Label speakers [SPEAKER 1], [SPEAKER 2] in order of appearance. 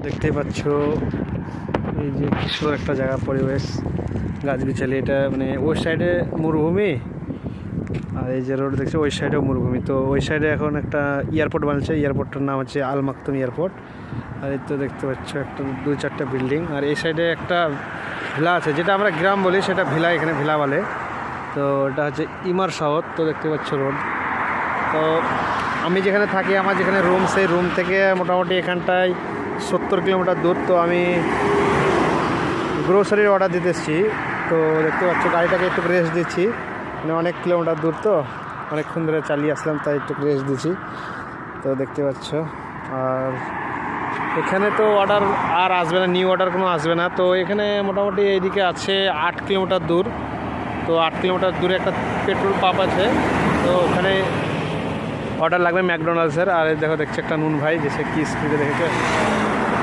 [SPEAKER 1] দেখতেই পাচ্ছ এই যে কি সুন্দর একটা জায়গা, পরিবেশ গাছগাছালি। এটা মানে ওই সাইডে মরুভূমি, আর এই যে রোড দেখছো ওই সাইডেও মরুভূমি। তো ওই সাইডে এখন একটা এয়ারপোর্ট বানছে, এয়ারপোর্টটার নাম হচ্ছে আল মাকতুম এয়ারপোর্ট। আর এই তো দেখতে পাচ্ছ একটা 2-4টা বিল্ডিং। আর এই সাইডে একটা ভিলা আছে, যেটা আমরা গ্রাম বলি সেটা ভিলা, এখানে ভিলা বলে। তো এটা হচ্ছে ইমার শহর। তো দেখতে পাচ্ছ রোড। তো আমি যেখানে থাকি, আমার যেখানে রুম, সেই রুম থেকে মোটামুটি এখানটায় 70 কিলোমিটার দূর। তো আমি গ্রোসারির অর্ডার দিতে এসেছি। তো দেখতে পাচ্ছ গাড়িটাকে একটু রেস্ট দিচ্ছি, মানে অনেক কিলোমিটার দূর, তো অনেকক্ষণ ধরে চালিয়ে আসলাম, তাই একটু রেস্ট দিচ্ছি। তো দেখতে পাচ্ছ, আর এখানে তো অর্ডার আর আসবে না, নিউ অর্ডার কোনো আসবে না। তো এখানে মোটামুটি এইদিকে আছে 8 কিলোমিটার দূর। তো 8 কিলোমিটার দূরে একটা পেট্রোল পাম্প আছে, তো ওখানে অর্ডার লাগবে ম্যাকডোনাল্ডসের। আর দেখো দেখছে একটা নুন ভাই, যে সে কি স্পিডে দেখেছে।